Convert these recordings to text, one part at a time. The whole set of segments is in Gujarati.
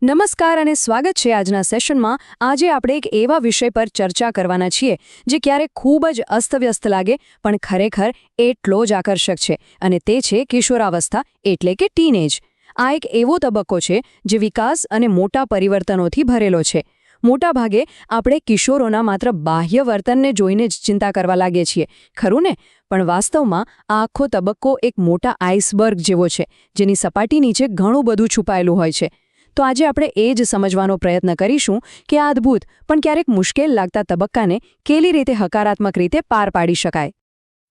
નમસ્કાર અને સ્વાગત છે આજના સેશનમાં. આજે આપણે એક એવા વિષય પર ચર્ચા કરવાના છીએ જે ક્યારેક ખૂબ જ અસ્તવ્યસ્ત લાગે પણ ખરેખર એટલો જ આકર્ષક છે, અને તે છે કિશોરાવસ્થા એટલે કે ટીનેજ. આ એક એવો તબક્કો છે જે વિકાસ અને મોટા પરિવર્તનોથી ભરેલો છે. મોટાભાગે આપણે કિશોરોના માત્ર બાહ્ય વર્તનને જોઈને જ ચિંતા કરવા લાગીએ છીએ, ખરું ને? પણ વાસ્તવમાં આ આખો તબક્કો એક મોટા આઇસબર્ગ જેવો છે, જેની સપાટી નીચે ઘણું બધું છુપાયેલું હોય છે. તો આજે આપણે એ જ સમજવાનો પ્રયત્ન કરીશું કે આ અદ્ભુત પણ ક્યારેક મુશ્કેલ લાગતા તબક્કાને કેવી રીતે હકારાત્મક રીતે પાર પાડી શકાય.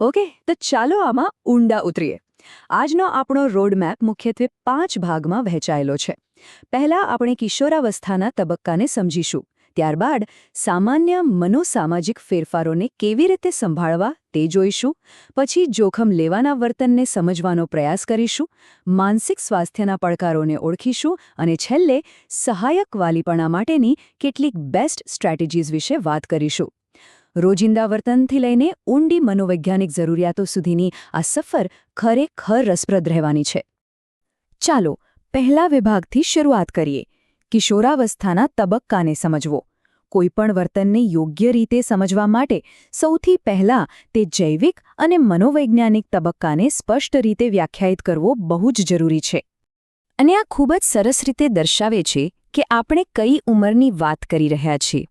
ઓકે, તો ચાલો આમાં ઊંડા ઉતરીએ. આજનો આપણો રોડમેપ મુખ્યત્વે 5 ભાગમાં વહેંચાયેલો છે. પહેલા આપણે કિશોરાવસ્થાના તબક્કાને સમજીશું. ત્યારબાદ સામાન્ય મનોસામાજિક ફેરફારોને કેવી રીતે સંભાળવા તે જોઈશું. પછી જોખમ લેવાના વર્તનને સમજવાનો પ્રયાસ કરીશું, માનસિક સ્વાસ્થ્યના પડકારોને ઓળખીશું અને છેલ્લે સહાયક વાલીપણા માટેની કેટલીક બેસ્ટ સ્ટ્રેટેજીઝ વિશે વાત કરીશું. રોજિંદા વર્તનથી લઈને ઊંડી મનોવૈજ્ઞાનિક જરૂરિયાતો સુધીની આ સફર ખરેખર રસપ્રદ રહેવાની છે. ચાલો પહેલા વિભાગથી શરૂઆત કરીએ. કિશોરાવસ્થાના તબક્કાને સમજવો. કોઈપણ વર્તનને યોગ્ય રીતે સમજવા માટે સૌથી પહેલાં તે જૈવિક અને મનોવૈજ્ઞાનિક તબક્કાને સ્પષ્ટ રીતે વ્યાખ્યાયિત કરવો બહુ જ જરૂરી છે. અને આ ખૂબ જ સરસ રીતે દર્શાવે છે કે આપણે કઈ ઉંમરની વાત કરી રહ્યા છીએ.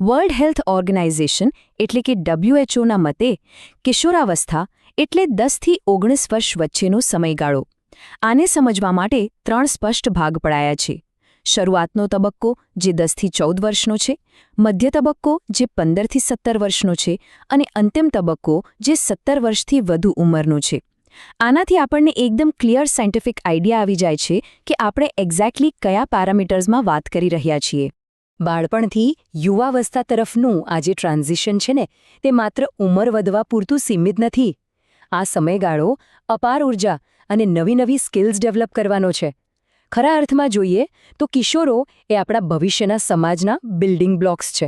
વર્લ્ડ હેલ્થ ઓર્ગેનાઇઝેશન એટલે કે WHO ના મતે કિશોરાવસ્થા એટલે 10 થી 19 વર્ષ વચ્ચેનો સમયગાળો. આને સમજવા માટે 3 સ્પષ્ટ ભાગ પડાયા છે. શરૂઆતનો તબક્કો જે 10 થી 14 વર્ષનો છે, મધ્ય તબક્કો જે 15 થી 17 વર્ષનો છે અને અંતિમ તબક્કો જે 17 વર્ષથી વધુ ઉંમરનો છે. આનાથી આપણને એકદમ ક્લિયર સાયન્ટિફિક આઈડિયા આવી જાય છે કે આપણે એક્ઝેક્ટલી કયા પેરામીટર્સમાં વાત કરી રહ્યા છીએ. બાળપણથી યુવાવસ્થા તરફનું આ જે ટ્રાન્ઝિશન છે ને, તે માત્ર ઉંમર વધવા પૂરતું સીમિત નથી. આ સમયગાળો અપાર ઉર્જા અને નવી સ્કિલ્સ ડેવલપ કરવાનો છે. ખરા અર્થમાં જોઈએ તો કિશોરો એ આપણા ભવિષ્યના સમાજના બિલ્ડિંગ બ્લોક્સ છે.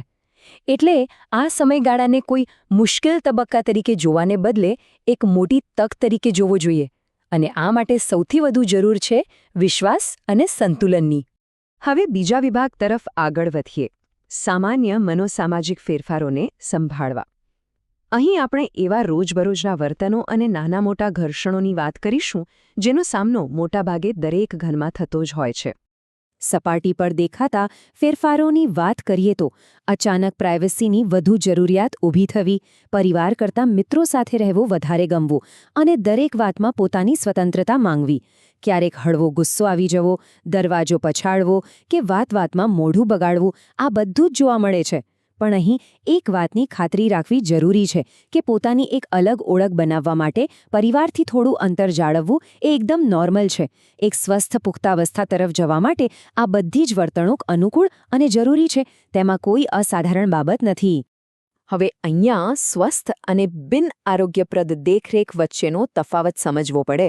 એટલે આ સમયગાળાને કોઈ મુશ્કેલ તબક્કા તરીકે જોવાને બદલે એક મોટી તક તરીકે જોવો જોઈએ. અને આ માટે સૌથી વધુ જરૂર છે વિશ્વાસ અને સંતુલનની. હવે બીજા વિભાગ તરફ આગળ વધીએ. સામાન્ય મનોસામાજિક ફેરફારોને સંભાળવા. અહીં આપણે એવા રોજબરોજના વર્તનો અને નાના મોટા ઘર્ષણોની વાત કરીશું જેનો સામનો મોટાભાગે દરેક ઘરમાં થતો જ હોય છે. સપાટી પર દેખાતા ફેરફારોની વાત કરીએ તો અચાનક પ્રાઇવસીની વધુ જરૂરિયાત ઊભી થવી, પરિવાર કરતાં મિત્રો સાથે રહેવું વધારે ગમવું અને દરેક વાતમાં પોતાની સ્વતંત્રતા માંગવી, ક્યારેક હળવો ગુસ્સો આવી જવો, દરવાજો પછાડવો કે વાતમાં મોઢું બગાડવું, આ બધું જ જોવા મળે છે. પણ અહીં એક વાતની ખાતરી રાખવી જરૂરી છે કે પોતાની એક અલગ ઓળખ બનાવવા માટે પરિવારથી થોડું અંતર જાળવવું એ એકદમ નોર્મલ છે. એક સ્વસ્થ પુખ્તાવસ્થા તરફ જવા માટે આ બધી જ વર્તણૂક અનુકૂળ અને જરૂરી છે. તેમાં કોઈ અસાધારણ બાબત નથી. હવે અહીંયા સ્વસ્થ અને બિન આરોગ્યપ્રદ દેખરેખ વચ્ચેનો તફાવત સમજવો પડે.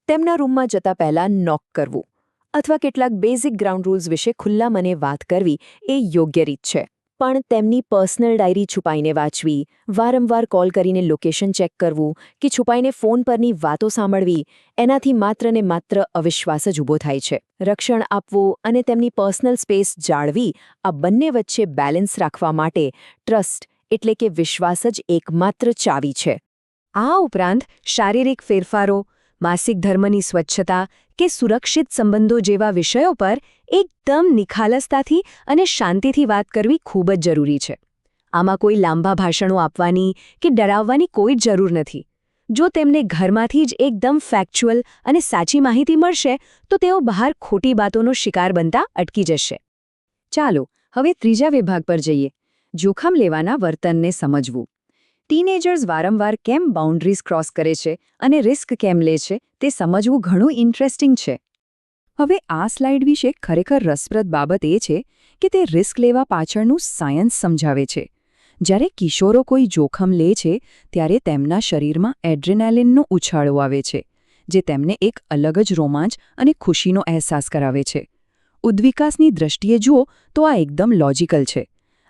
તેમના રૂમમાં જતા પહેલા નોક કરવું અથવા કેટલાક બેઝિક ગ્રાઉન્ડ રૂલ્સ વિશે ખુલ્લા મને વાત કરવી એ યોગ્ય રીત છે. પણ તેમની પર્સનલ ડાયરી છુપાઈને વાંચવી, વારંવાર કોલ કરીને લોકેશન ચેક કરવું કે છુપાઈને ફોન પરની વાતો સાંભળવી, એનાથી માત્ર ને માત્ર અવિશ્વાસ જ ઊભો થાય છે. રક્ષણ આપવું અને તેમની પર્સનલ સ્પેસ જાળવી, આ બંને વચ્ચે બેલેન્સ રાખવા માટે ટ્રસ્ટ એટલે કે વિશ્વાસ જ એકમાત્ર ચાવી છે. આ ઉપરાંત શારીરિક ફેરફારો, માસિક ધર્મની સ્વચ્છતા કે સુરક્ષિત સંબંધો જેવા વિષયો પર એકદમ નિખાલસતાથી અને શાંતિથી વાત કરવી ખૂબ જ જરૂરી છે. આમાં કોઈ લાંબા ભાષણો આપવાની કે ડરાવવાની કોઈ જ જરૂર નથી. જો તેમને ઘરમાંથી જ એકદમ ફેક્ચ્યુઅલ અને સાચી માહિતી મળશે તો તેઓ બહાર ખોટી બાતોનો શિકાર બનતા અટકી જશે. ચાલો હવે ત્રીજા વિભાગ પર જઈએ. જોખમ લેવાના વર્તનને સમજવું. ટીનેજર્સ વારંવાર કેમ બાઉન્ડ્રીઝ ક્રોસ કરે છે અને રિસ્ક કેમ લે છે તે સમજવું ઘણું ઇન્ટરેસ્ટિંગ છે. હવે આ સ્લાઇડ વિશે ખરેખર રસપ્રદ બાબત એ છે કે તે રિસ્ક લેવા પાછળનું સાયન્સ સમજાવે છે. જ્યારે કિશોરો કોઈ જોખમ લે છે ત્યારે તેમના શરીરમાં એડ્રેનાલિનનો ઉછાળો આવે છે, જે તેમને એક અલગ જ રોમાંચ અને ખુશીનો અહેસાસ કરાવે છે. ઉદ્વિકાસની દ્રષ્ટિએ જુઓ તો આ એકદમ લોજિકલ છે.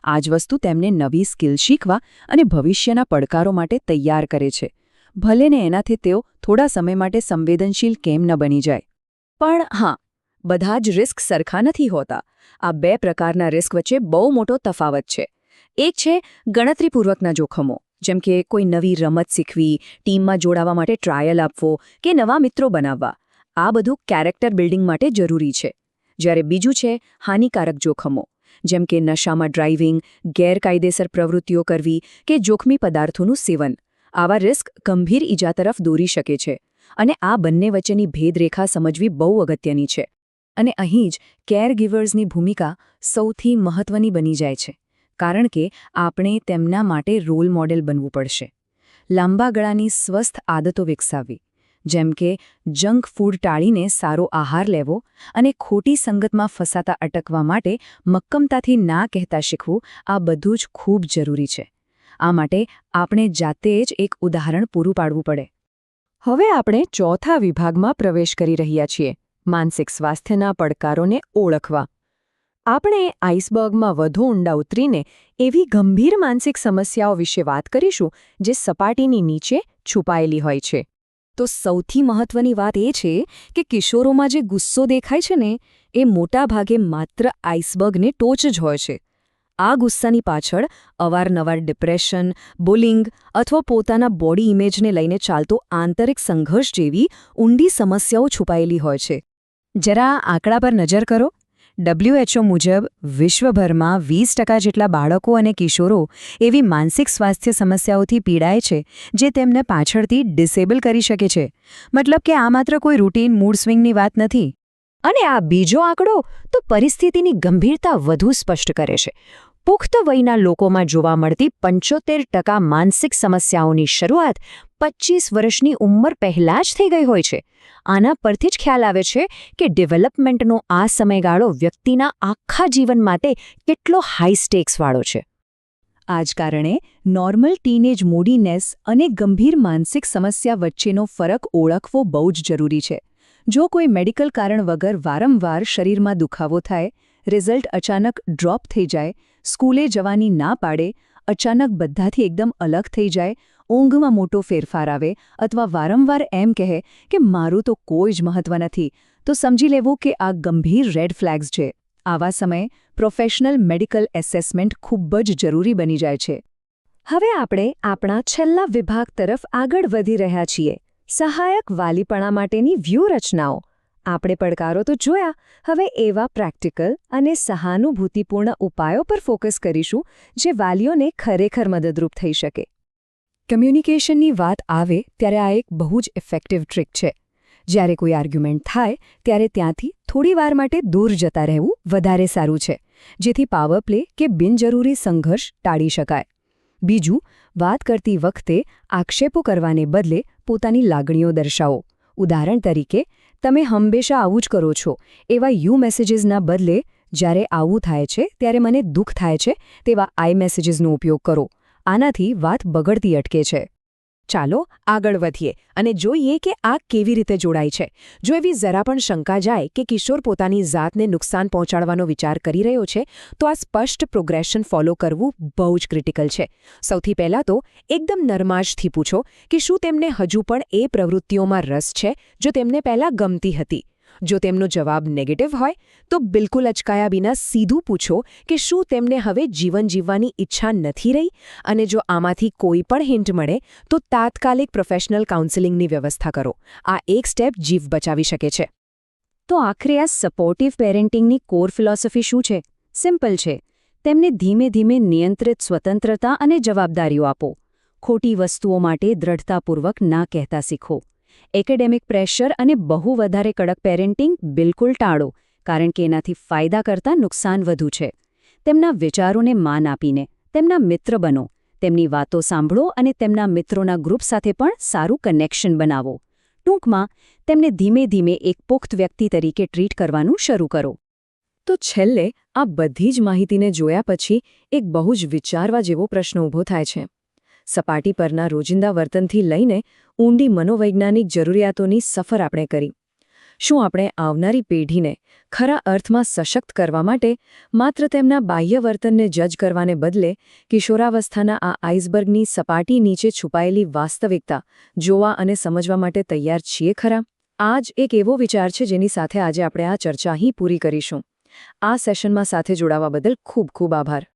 આ જ વસ્તુ તેમને નવી સ્કિલ શીખવા અને ભવિષ્યના પડકારો માટે તૈયાર કરે છે, ભલે ને એનાથી તેઓ થોડા સમય માટે સંવેદનશીલ કેમ ન બની જાય. પણ હા, બધા જ રિસ્ક સરખા નથી હોતા. આ બે પ્રકારના રિસ્ક વચ્ચે બહુ મોટો તફાવત છે. એક છે ગણતરીપૂર્વકના જોખમો, જેમ કે કોઈ નવી રમત શીખવી, ટીમમાં જોડાવા માટે ટ્રાયલ આપવો કે નવા મિત્રો બનાવવા. આ બધું કેરેક્ટર બિલ્ડિંગ માટે જરૂરી છે. જ્યારે બીજું છે હાનિકારક જોખમો, જેમ કે નશામાં ડ્રાઇવિંગ, ગેરકાયદેસર પ્રવૃત્તિઓ કરવી કે જોખમી પદાર્થોનું સેવન. આવા રિસ્ક ગંભીર ઈજા તરફ દોરી શકે છે. અને આ બંને વચ્ચેની ભેદરેખા સમજવી બહુ અગત્યની છે. અને અહીં જ કેરગિવર્સની ભૂમિકા સૌથી મહત્વની બની જાય છે, કારણ કે આપણે તેમના માટે રોલ મોડેલ બનવું પડશે. લાંબા ગાળાની સ્વસ્થ આદતો વિકસાવવી, જેમ કે જંક ફૂડ ટાળીને સારો આહાર લેવો અને ખોટી સંગતમાં ફસાતા અટકવા માટે મક્કમતાથી ના કહેતા શીખવું, આ બધું જ ખૂબ જરૂરી છે. આ માટે આપણે જાતે જ એક ઉદાહરણ પૂરું પાડવું પડે. હવે આપણે ચોથા વિભાગમાં પ્રવેશ કરી રહ્યા છીએ, માનસિક સ્વાસ્થ્યના પડકારોને ઓળખવા. આપણે આઇસબર્ગમાં વધુ ઊંડા ઉતરીને એવી ગંભીર માનસિક સમસ્યાઓ વિશે વાત કરીશું જે સપાટીની નીચે છુપાયેલી હોય છે. તો સૌથી મહત્વની વાત એ છે કે કિશોરોમાં જે ગુસ્સો દેખાય છે ને, એ મોટાભાગે માત્ર આઇસબર્ગની ટોચ જ હોય છે. આ ગુસ્સાની પાછળ અવારનવાર ડિપ્રેશન, બુલિંગ અથવા પોતાના બોડી ઇમેજને લઈને ચાલતો આંતરિક સંઘર્ષ જેવી ઊંડી સમસ્યાઓ છુપાયેલી હોય છે. જરા આંકડા પર નજર કરો. WHO મુજબ વિશ્વભરમાં 20% જેટલા બાળકો અને કિશોરો એવી માનસિક સ્વાસ્થ્ય સમસ્યાઓથી પીડાય છે જે તેમને પાછળથી ડિસેબલ કરી શકે છે. મતલબ કે આ માત્ર કોઈ રૂટીન મૂડ સ્વિંગની વાત નથી. અને આ બીજો આંકડો તો પરિસ્થિતિની ગંભીરતા વધુ સ્પષ્ટ કરે છે. પુખ્ત વયના લોકોમાં જોવા મળતી 75% માનસિક સમસ્યાઓની શરૂઆત 25 વર્ષની ઉંમર પહેલાં જ થઈ ગઈ હોય છે. આના પરથી જ ખ્યાલ આવે છે કે ડેવલપમેન્ટનો આ સમયગાળો વ્યક્તિના આખા જીવન માટે કેટલો હાઈ સ્ટેક્સવાળો છે. આ જ કારણે નોર્મલ ટીનેજ મૂડીનેસ અને ગંભીર માનસિક સમસ્યા વચ્ચેનો ફરક ઓળખવો બહુ જ જરૂરી છે. જો કોઈ મેડિકલ કારણ વગર વારંવાર શરીરમાં દુખાવો થાય, રિઝલ્ટ અચાનક ડ્રોપ થઈ જાય, સ્કૂલે જવાની ના પાડે, અચાનક બધાથી એકદમ અલગ થઈ જાય, ઊંઘમાં મોટો ફેરફાર આવે અથવા વારંવાર એમ કહે કે મારું તો કોઈ જ મહત્વ નથી, તો સમજી લેવું કે આ ગંભીર રેડ ફ્લેગ્સ છે. આવા સમયે પ્રોફેશનલ મેડિકલ એસેસમેન્ટ ખૂબ જ જરૂરી બની જાય છે. હવે આપણે આપણા છેલ્લા વિભાગ તરફ આગળ વધી રહ્યા છીએ, સહાયક વાલીપણા માટેની વ્યૂહરચનાઓ. આપણે પડકારો તો જોયા, હવે એવા પ્રેક્ટિકલ અને સહાનુભૂતિપૂર્ણ ઉપાયો પર ફોકસ કરીશું જે વાલીઓને ખરેખર મદદરૂપ થઈ શકે. કમ્યુનિકેશનની વાત આવે ત્યારે આ એક બહુ જ ઇફેક્ટિવ ટ્રીક છે. જ્યારે કોઈ આર્ગ્યુમેન્ટ થાય ત્યારે ત્યાંથી થોડી વાર માટે દૂર જતા રહેવું વધારે સારું છે, જેથી પાવર પ્લે કે બિનજરૂરી સંઘર્ષ ટાળી શકાય. બીજું, વાત કરતી વખતે આક્ષેપો કરવાને બદલે પોતાની લાગણીઓ દર્શાવો. ઉદાહરણ તરીકે, તમે હંમેશા આવું જ કરો છો એવા યુ મેસેજીસના બદલે જ્યારે આવું થાય છે ત્યારે મને દુઃખ થાય છે તેવા આઈ મેસેજીસનો ઉપયોગ કરો. આનાથી વાત બગડતી અટકે છે. ચાલો આગળ વધીએ અને જોઈએ કે આ કેવી રીતે જોડાય છે. જો એવી જરા પણ શંકા જાય કે કિશોર પોતાની જાતને નુકસાન પહોંચાડવાનો વિચાર કરી રહ્યો છે, તો આ સ્પષ્ટ પ્રોગ્રેશન ફોલો કરવું બહુ જ ક્રિટિકલ છે. સૌથી પહેલાં તો એકદમ નરમાશથી પૂછો કે શું તેમને હજુ પણ એ પ્રવૃત્તિઓમાં રસ છે જો તેમને પહેલાં ગમતી હતી. જો તેમનો જવાબ નેગેટિવ હોય તો બિલકુલ અચકાયા વિના સીધું પૂછો કે શું તેમને હવે જીવન જીવવાની ઈચ્છા નથી રહી, અને જો આમાંથી કોઈ પણ હિન્ટ મળે તો તાત્કાલિક પ્રોફેશનલ કાઉન્સેલિંગની વ્યવસ્થા કરો. આ એક સ્ટેપ જીવ બચાવી શકે છે. તો આખરે આ સપોર્ટિવ પેરેન્ટિંગની કોર ફિલોસોફી શું છે? સિમ્પલ છે. તેમને ધીમે ધીમે નિયંત્રિત સ્વતંત્રતા અને જવાબદારીઓ આપો. ખોટી વસ્તુઓ માટે દ્રઢતાપૂર્વક ના કહેતા શીખો. એકેડેમિક પ્રેશર અને બહુ વધારે કડક પેરેન્ટિંગ બિલકુલ ટાળો, કારણ કે એનાથી ફાયદા કરતાં નુકસાન વધુ છે. તેમના વિચારોને માન આપીને તેમના મિત્ર બનો. તેમની વાતો સાંભળો અને તેમના મિત્રોના ગ્રુપ સાથે પણ સારું કનેક્શન બનાવો. ટૂંકમાં, તેમને ધીમે ધીમે એક પુખ્ત વ્યક્તિ તરીકે ટ્રીટ કરવાનું શરૂ કરો. તો છેલ્લે આ બધી જ માહિતીને જોયા પછી એક બહુ જ વિચારવા જેવો પ્રશ્ન ઊભો થાય છે. સપાટી પરના રોજિંદા વર્તનથી લઈને ઊંડી મનોવૈજ્ઞાનિક જરૂરિયાતોની સફર આપણે કરી. શું આપણે આવનારી પેઢીને ખરા અર્થમાં સશક્ત કરવા માટે માત્ર તેમના બાહ્ય વર્તનને જજ કરવાને બદલે કિશોરાવસ્થાના આ આઇસબર્ગની સપાટી નીચે છુપાયેલી વાસ્તવિકતા જોવા અને સમજવા માટે તૈયાર છીએ ખરા? આ જ એક એવો વિચાર છે જેની સાથે આજે આપણે આ ચર્ચા અહીં પૂરી કરીશું. આ સેશનમાં સાથે જોડાવા બદલ ખૂબ ખૂબ આભાર.